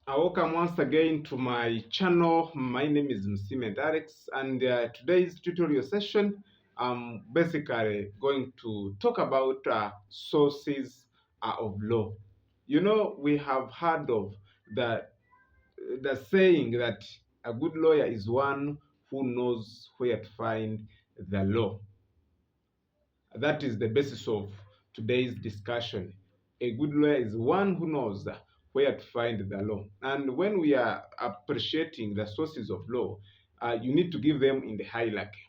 Welcome once again to my channel. My name is Msimed Alex, and today's tutorial session, I'm basically going to talk about sources of law. You know, we have heard of the saying that a good lawyer is one who knows where to find the law. That is the basis of today's discussion. A good lawyer is one who knows where to find the law. And when we are appreciating the sources of law, you need to give them in the hierarchy.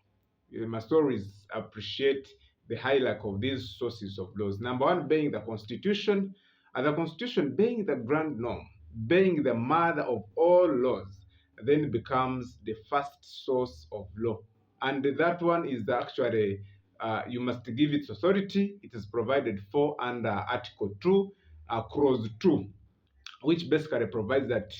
You must always appreciate the hierarchy of these sources of laws. Number one being the Constitution, and the Constitution being the grand norm, being the mother of all laws, then becomes the first source of law. And that one is actually you must give its authority. It is provided for under Article 2, Clause 2, which basically provides that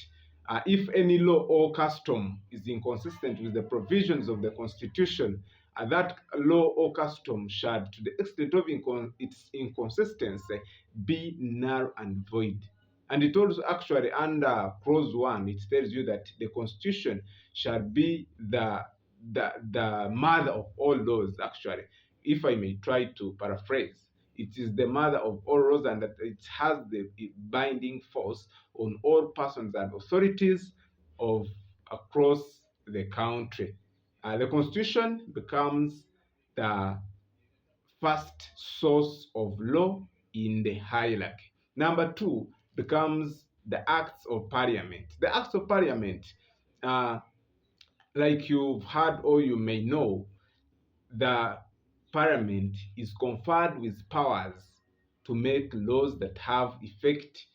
if any law or custom is inconsistent with the provisions of the Constitution, that law or custom shall, to the extent of its inconsistency, be null and void. And it also actually under clause 1, it tells you that the Constitution shall be the mother of all laws, actually, if I may try to paraphrase. It is the mother of all laws, and that it has the binding force on all persons and authorities of across the country. The Constitution becomes the first source of law in the hierarchy. Number two becomes the Acts of Parliament. The Acts of Parliament, like you've heard or you may know, the Parliament is conferred with powers to make laws that have effect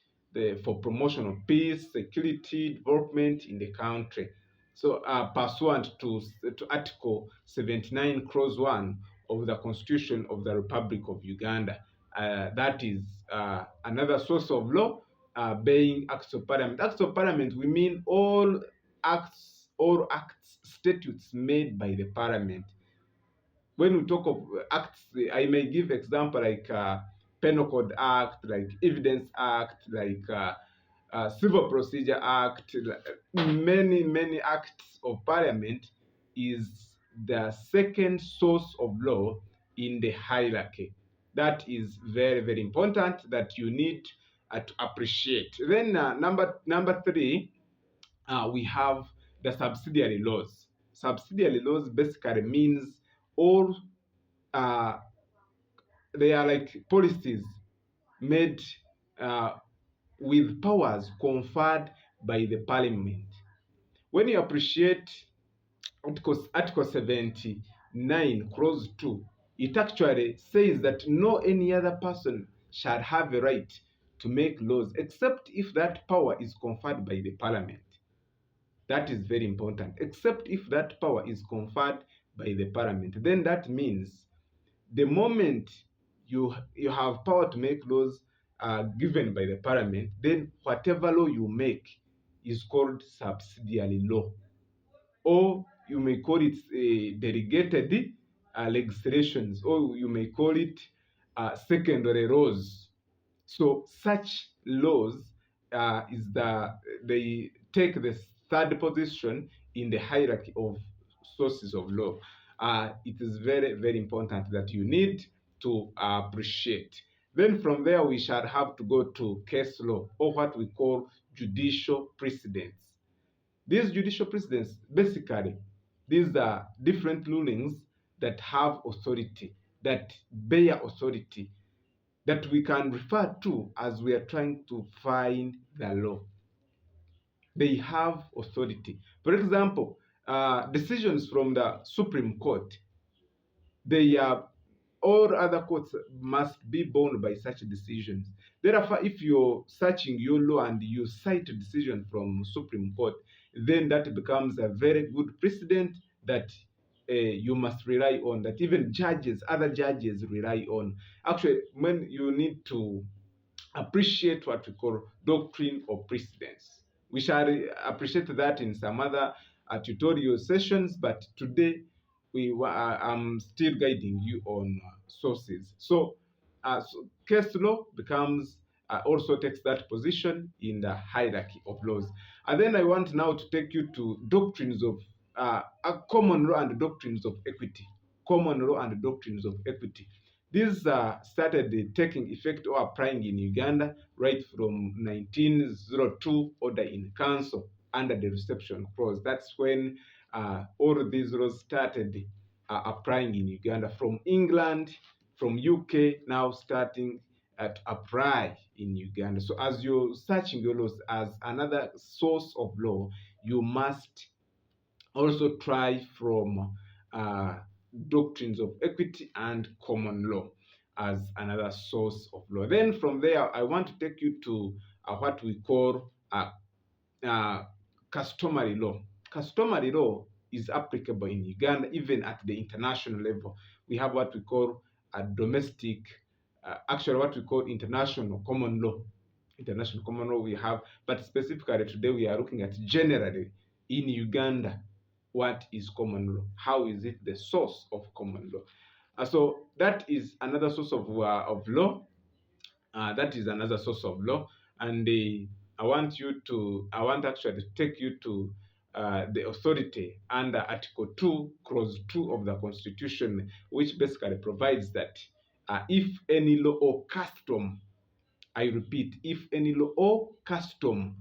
for promotion of peace, security, development in the country. So, pursuant to Article 79, Clause 1 of the Constitution of the Republic of Uganda, that is another source of law, being Acts of Parliament. Acts of Parliament, we mean all acts, statutes made by the Parliament. When we talk of acts, I may give example like Penal Code Act, like Evidence Act, like Civil Procedure Act. Many acts of Parliament is the second source of law in the hierarchy. That is very important that you need to appreciate. Then number three, we have the subsidiary laws. Subsidiary laws basically means all they are like policies made with powers conferred by the parliament. When you appreciate Article 79, Clause 2, it actually says that no any other person shall have a right to make laws except if that power is conferred by the parliament. That is very important. Except if that power is conferred by the parliament. Then that means the moment you have power to make laws given by the parliament, then whatever law you make is called subsidiary law, or you may call it delegated legislations, or you may call it secondary laws. So such laws they take the third position in the hierarchy of sources of law. It is very important that you need to appreciate. Then from there we shall have to go to case law, or what we call judicial precedents. These judicial precedents, basically, these are different rulings that have authority, that bear authority, that we can refer to as we are trying to find the law. They have authority. For example, decisions from the Supreme Court, they are all other courts must be bound by such decisions. Therefore, if you're searching your law and you cite a decision from Supreme Court, then that becomes a very good precedent that you must rely on, that even other judges rely on. Actually, when you need to appreciate what we call doctrine of precedence. We shall appreciate that in some other tutorial sessions, but today I'm still guiding you on sources. So case law becomes also takes that position in the hierarchy of laws. And then I want now to take you to doctrines of common law and doctrines of equity. Common law and doctrines of equity. These started taking effect or applying in Uganda right from 1902 Order in Council under the reception clause. That's when all of these laws started applying in Uganda, from England, from UK, now starting to apply in Uganda. So as you're searching your laws as another source of law, you must also try from doctrines of equity and common law as another source of law. Then from there, I want to take you to what we call uh, customary law. Customary law is applicable in Uganda, even at the international level. We have what we call a domestic, actually what we call international common law. International common law we have, but specifically today we are looking at generally in Uganda, what is common law? How is it the source of common law? So that is another source of law. That is another source of law, and I want actually to take you to the authority under Article 2, Clause 2 of the Constitution, which basically provides that if any law or custom, I repeat, if any law or custom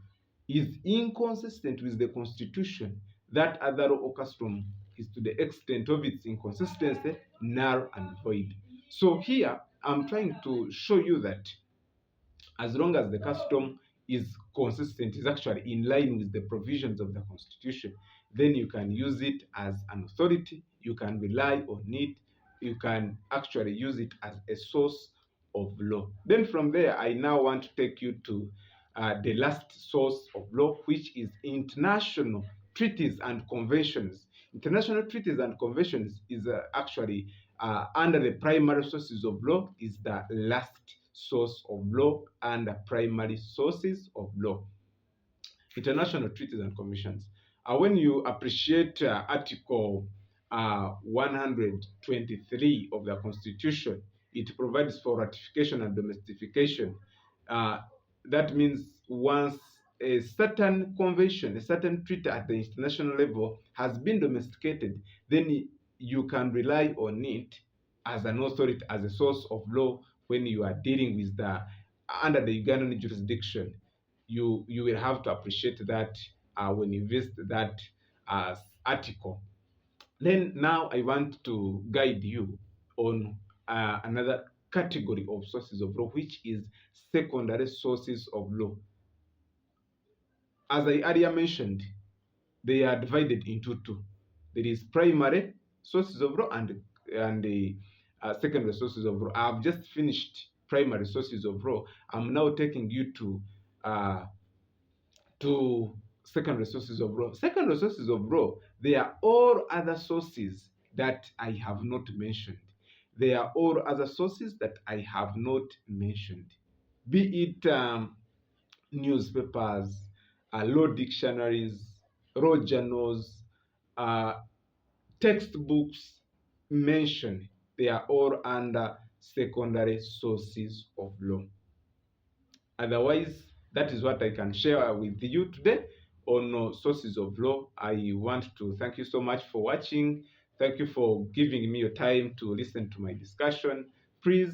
is inconsistent with the Constitution, that other law or custom is, to the extent of its inconsistency, null and void. So here, I'm trying to show you that as long as the custom is consistent, is actually in line with the provisions of the Constitution, then you can use it as an authority, you can rely on it, you can actually use it as a source of law. Then from there, I now want to take you to the last source of law, which is international treaties and conventions. International treaties and conventions is actually under the primary sources of law, is the last source of law and primary sources of law. International treaties and conventions. When you appreciate Article 123 of the Constitution, it provides for ratification and domestication. That means once a certain convention, a certain treaty at the international level has been domesticated, then you can rely on it as an authority, as a source of law when you are dealing with the under the Ugandan jurisdiction. You will have to appreciate that when you visit that article. Then now I want to guide you on another category of sources of law, which is secondary sources of law. As I earlier mentioned, they are divided into two. There is primary sources of law and the secondary sources of law. I've just finished primary sources of law. I'm now taking you to secondary sources of law. Secondary sources of law, they are all other sources that I have not mentioned. They are all other sources that I have not mentioned. Be it newspapers, law dictionaries, law journals, uh, textbooks mentioned. They are all under secondary sources of law. Otherwise, that is what I can share with you today on sources of law. I want to thank you so much for watching. Thank you for giving me your time to listen to my discussion. Please,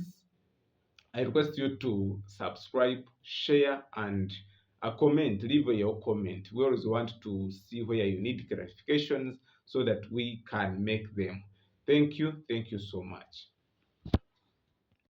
I request you to subscribe, share, and comment. Leave your comment. We always want to see where you need clarifications so that we can make them. Thank you. Thank you so much.